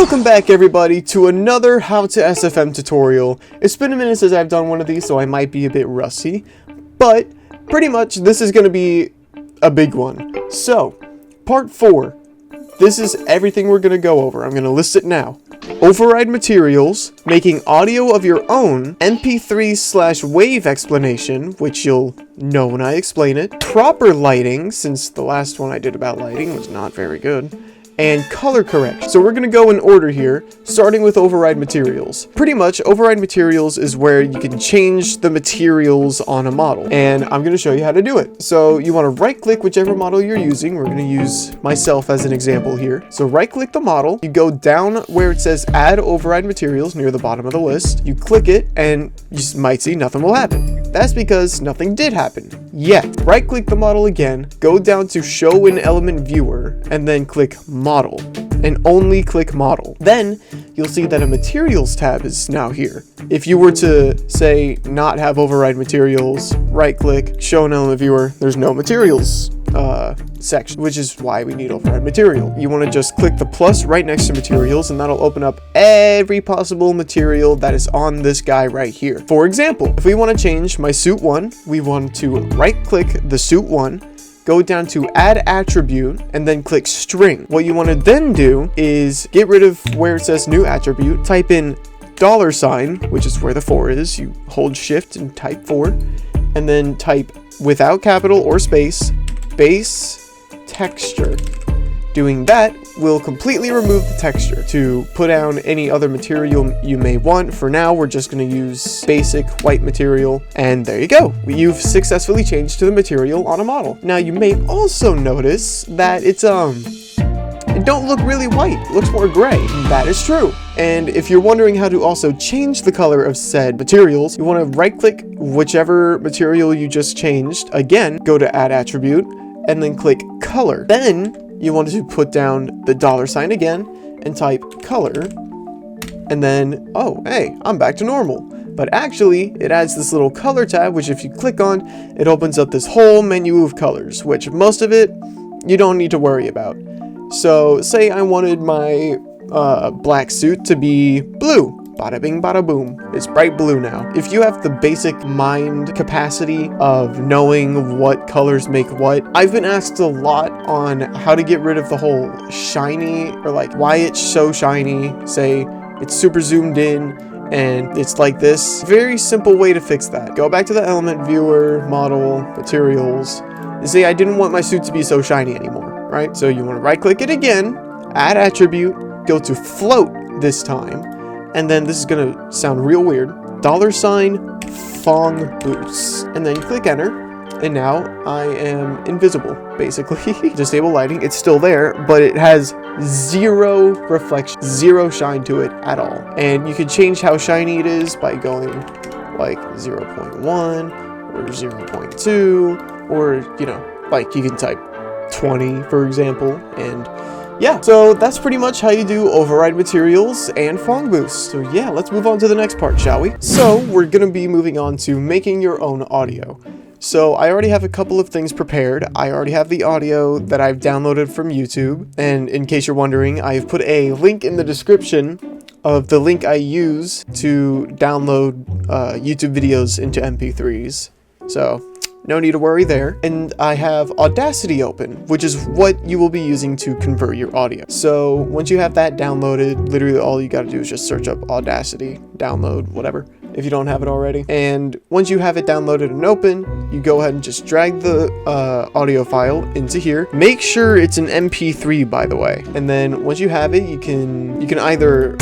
Welcome back everybody to another How to SFM tutorial. It's been a minute since I've done one of these, so I might be a bit rusty, but pretty much this is going to be a big one. So, part 4. This is everything we're going to go over. I'm going to list it now. Override materials, making audio of your own, MP3/wave explanation, which you'll know when I explain it, proper lighting, since the last one I did about lighting was not very good, and color correction. So we're going to go in order here, starting with override materials. Pretty much, override materials is where you can change the materials on a model, and I'm going to show you how to do it. So you want to right-click whichever model you're using. We're going to use myself as an example here. So right-click the model, you go down where it says Add Override Materials near the bottom of the list, you click it, and you might see nothing will happen. That's because nothing did happen yet. Right-click the model again, go down to Show in Element Viewer, and then click Model, and only click Model. Then you'll see that a Materials tab is now here. If you were to say not have override materials, right-click, Show in Element Viewer, there's no materials section, which is why we need override material. You want to just click the plus right next to materials, and that'll open up every possible material that is on this guy right here. For example, if we want to change my suit 1, we want to right-click the suit 1, go down to Add Attribute, and then click String. What you want to then do is get rid of where it says New Attribute, type in $, which is where the 4 is. You hold Shift and type 4, and then type without capital or space, base texture. Doing that will completely remove the texture. To put down any other material you may want, for now we're just going to use basic white material, and there you go. You've successfully changed to the material on a model. Now you may also notice that it don't look really white, it looks more gray. That is true. And if you're wondering how to also change the color of said materials, you want to right click whichever material you just changed, again go to Add Attribute, and then click Color. Then you want to put down the $ again and type color, and then, oh, hey, I'm back to normal. But actually, it adds this little color tab, which if you click on, it opens up this whole menu of colors, which most of it you don't need to worry about. So say I wanted my black suit to be blue. Bada bing, bada boom. It's bright blue now. If you have the basic mind capacity of knowing what colors make what, I've been asked a lot on how to get rid of the whole shiny, or like why it's so shiny. Say it's super zoomed in and it's like this. Very simple way to fix that. Go back to the element viewer, model, materials, and say I didn't want my suit to be so shiny anymore, right? So you want to right click it again, add attribute, go to float this time, and then this is gonna sound real weird, $Fong Boost, and then click enter, and now I am invisible, basically. Disable lighting, it's still there, but it has zero reflection, zero shine to it at all. And you can change how shiny it is by going like 0.1 or 0.2, or you know, like you can type 20 for example, and yeah, so that's pretty much how you do override materials and Fong Boost. So yeah, let's move on to the next part, shall we? So we're going to be moving on to making your own audio. So I already have a couple of things prepared. I already have the audio that I've downloaded from YouTube. And in case you're wondering, I've put a link in the description of the link I use to download YouTube videos into MP3s. So no need to worry there. And I have Audacity open, which is what you will be using to convert your audio. So once you have that downloaded, literally all you got to do is just search up Audacity, download, whatever, if you don't have it already. And once you have it downloaded and open, you go ahead and just drag the audio file into here. Make sure it's an MP3, by the way. And then once you have it, you can either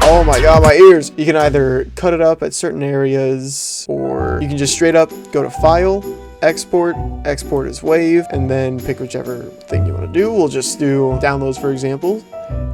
oh my god, my ears. You can either cut it up at certain areas, or you can just straight up go to File, Export as WAV, and then pick whichever thing you want to do. We'll just do downloads, for example,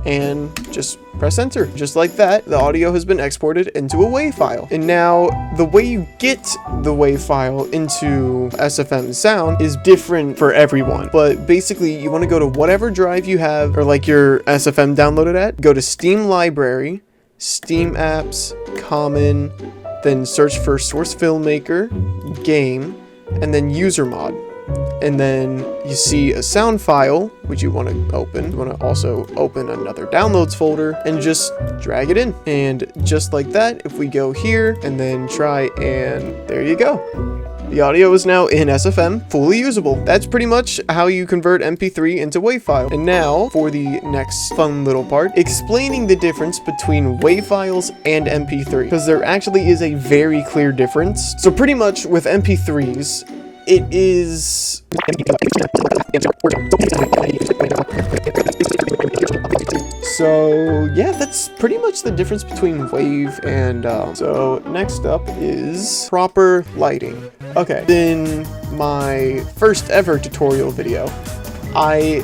and just press enter. Just like that, the audio has been exported into a WAV file. And now the way you get the WAV file into SFM sound is different for everyone. But basically, you want to go to whatever drive you have, or like your SFM downloaded at, go to Steam Library, Steam Apps, Common, then search for Source Filmmaker, Game, and then User Mod. and then you see a sound file, which you want to open. You want to also open another downloads folder and just drag it in. And just like that, if we go here and then try, and there you go. The audio is now in SFM, fully usable. That's pretty much how you convert MP3 into WAV file. And now for the next fun little part, explaining the difference between WAV files and MP3, because there actually is a very clear difference. So pretty much with MP3s, it is... So yeah, that's pretty much the difference between WAV and so next up is proper lighting. Okay, in my first ever tutorial video, I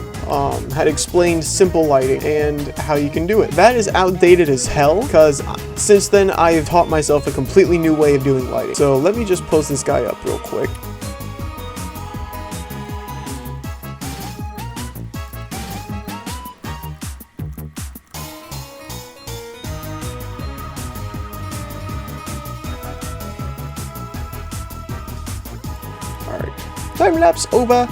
had explained simple lighting and how you can do it. That is outdated as hell, because since then I have taught myself a completely new way of doing lighting. So let me just post this guy up real quick. Time lapse over.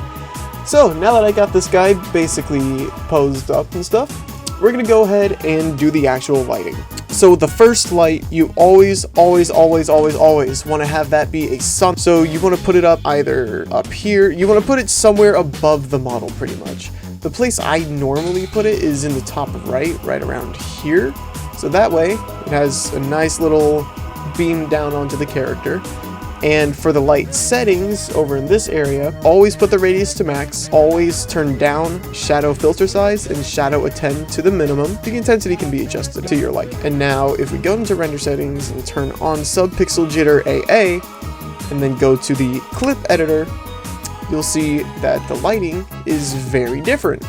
So now that I got this guy basically posed up and stuff, we're gonna go ahead and do the actual lighting. So the first light, you always want to have that be a sun. So you want to put it up either up here. You want to put it somewhere above the model pretty much. The place I normally put it is in the top right around here. So that way it has a nice little beam down onto the character. And for the light settings over in this area, always put the radius to max, always turn down shadow filter size and shadow attend to the minimum. The intensity can be adjusted to your liking. And now if we go into render settings and turn on subpixel jitter AA, and then go to the clip editor, you'll see that the lighting is very different.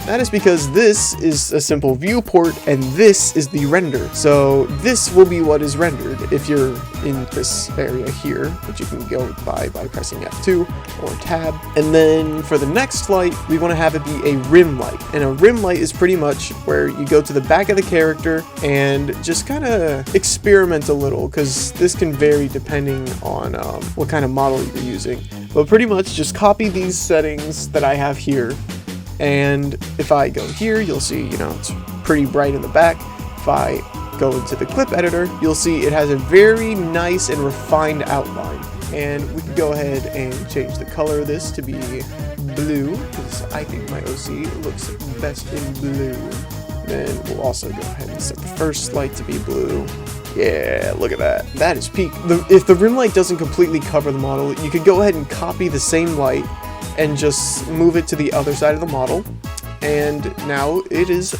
That is because this is a simple viewport and this is the render. So this will be what is rendered if you're in this area here, which you can go by pressing F2 or tab. And then for the next light, we want to have it be a rim light. And a rim light is pretty much where you go to the back of the character and just kind of experiment a little, because this can vary depending on what kind of model you're using. But pretty much just copy these settings that I have here. And if I go here, you'll see, it's pretty bright in the back. If I go into the clip editor, you'll see it has a very nice and refined outline. And we can go ahead and change the color of this to be blue, because I think my OC looks best in blue. Then we'll also go ahead and set the first light to be blue. Yeah, look at that. That is peak. If the rim light doesn't completely cover the model, you could go ahead and copy the same light and just move it to the other side of the model, and now it is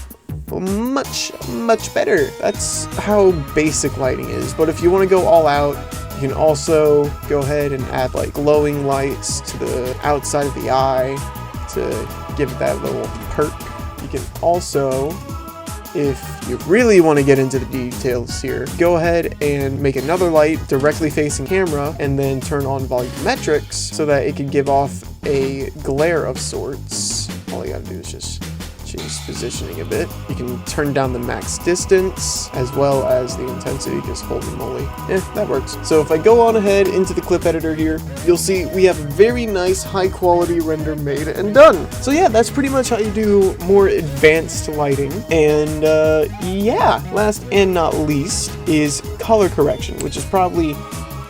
much better. That's how basic lighting is. But if you want to go all out, you can also go ahead and add like glowing lights to the outside of the eye to give it that little perk. You can also, if you really want to get into the details here, go ahead and make another light directly facing camera and then turn on volumetrics so that it can give off a glare of sorts. All you gotta do is just change positioning a bit. You can turn down the max distance as well as the intensity, just holy moly. That works. So if I go on ahead into the clip editor here, you'll see we have a very nice high quality render made and done. So yeah, that's pretty much how you do more advanced lighting. And yeah, last and not least is color correction, which is probably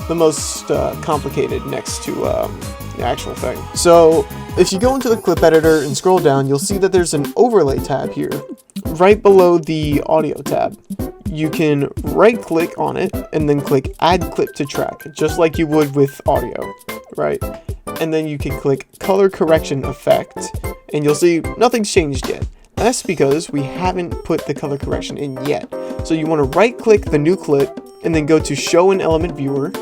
the most complicated next to the actual thing. So if you go into the clip editor and scroll down, you'll see that there's an overlay tab here right below the audio tab. You can right click on it and then click add clip to track, just like you would with audio, right? And then you can click color correction effect and you'll see nothing's changed yet. That's because we haven't put the color correction in yet. So you want to right click the new clip and then go to show in element viewer,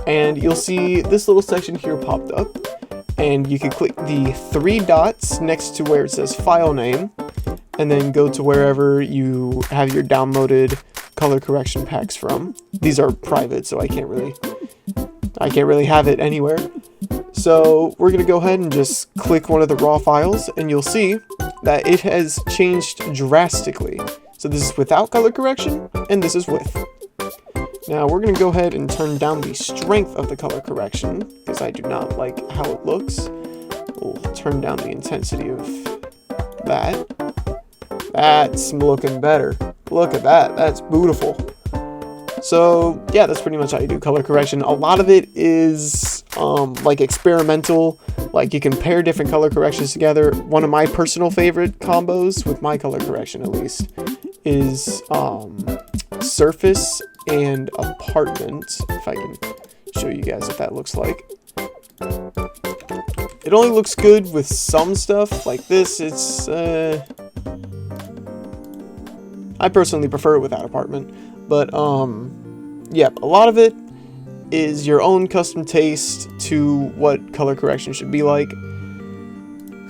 and you'll see this little section here popped up, and you can click the 3 dots next to where it says file name and then go to wherever you have your downloaded color correction packs from. These are private, so I can't really have it anywhere. So we're gonna go ahead and just click one of the raw files and you'll see that it has changed drastically. So this is without color correction and this is with. Now we're going to go ahead and turn down the strength of the color correction because I do not like how it looks. We'll turn down the intensity of that. That's looking better. Look at that. That's beautiful. So yeah, that's pretty much how you do color correction. A lot of it is like experimental. Like you can pair different color corrections together. One of my personal favorite combos with my color correction, at least, is surface and apartment. If I can show you guys what that looks like. It only looks good with some stuff like this. It's I personally prefer it without apartment, but yeah, a lot of it is your own custom taste to what color correction should be like.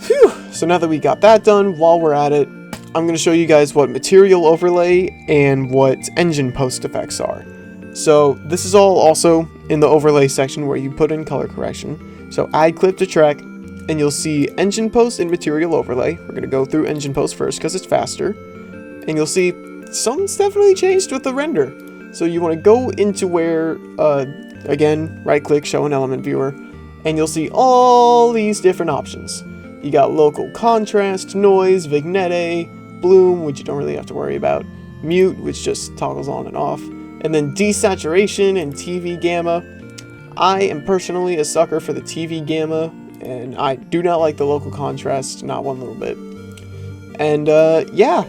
Phew. So now that we got that done, while we're at it, I'm going to show you guys what material overlay and what engine post effects are. So this is all also in the overlay section where you put in color correction. So add clip to track, and you'll see engine post and material overlay. We're going to go through engine post first because it's faster. And you'll see something's definitely changed with the render. So you want to go into where, again, right click, show an element viewer, and you'll see all these different options. You got local contrast, noise, vignette, bloom, which you don't really have to worry about, mute, which just toggles on and off, and then desaturation and TV gamma. I am personally a sucker for the TV gamma, and I do not like the local contrast, not one little bit. And yeah,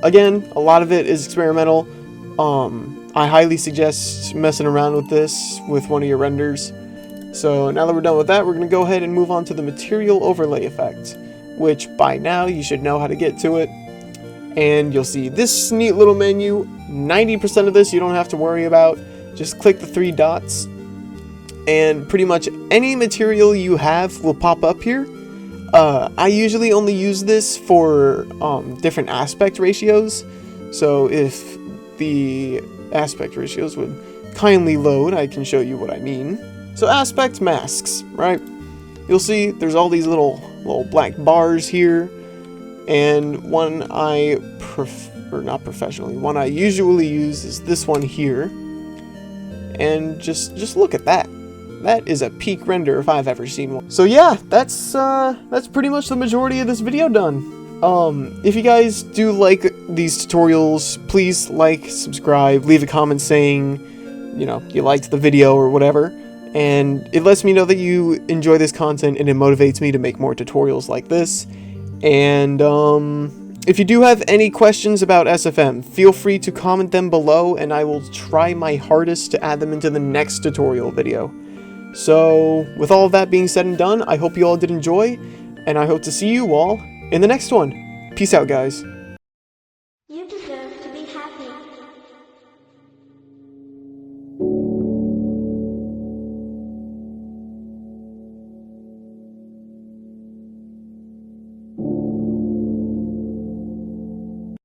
again, a lot of it is experimental. I highly suggest messing around with this with one of your renders. So now that we're done with that, we're going to go ahead and move on to the material overlay effect, which by now you should know how to get to it. And you'll see this neat little menu. 90% of this you don't have to worry about. Just click the 3 dots, and pretty much any material you have will pop up here. I usually only use this for different aspect ratios. So if the aspect ratios would kindly load, I can show you what I mean. So aspect masks, right? You'll see there's all these little black bars here, and one one I usually use is this one here. And just look at that. That is a peak render if I've ever seen one. So yeah, that's pretty much the majority of this video done. If you guys do like these tutorials, please like, subscribe, leave a comment saying, you know, you liked the video or whatever. And it lets me know that you enjoy this content, and it motivates me to make more tutorials like this. And if you do have any questions about SFM, feel free to comment them below, and I will try my hardest to add them into the next tutorial video. So, with all of that being said and done, I hope you all did enjoy, and I hope to see you all in the next one. Peace out, guys. You deserve to be happy.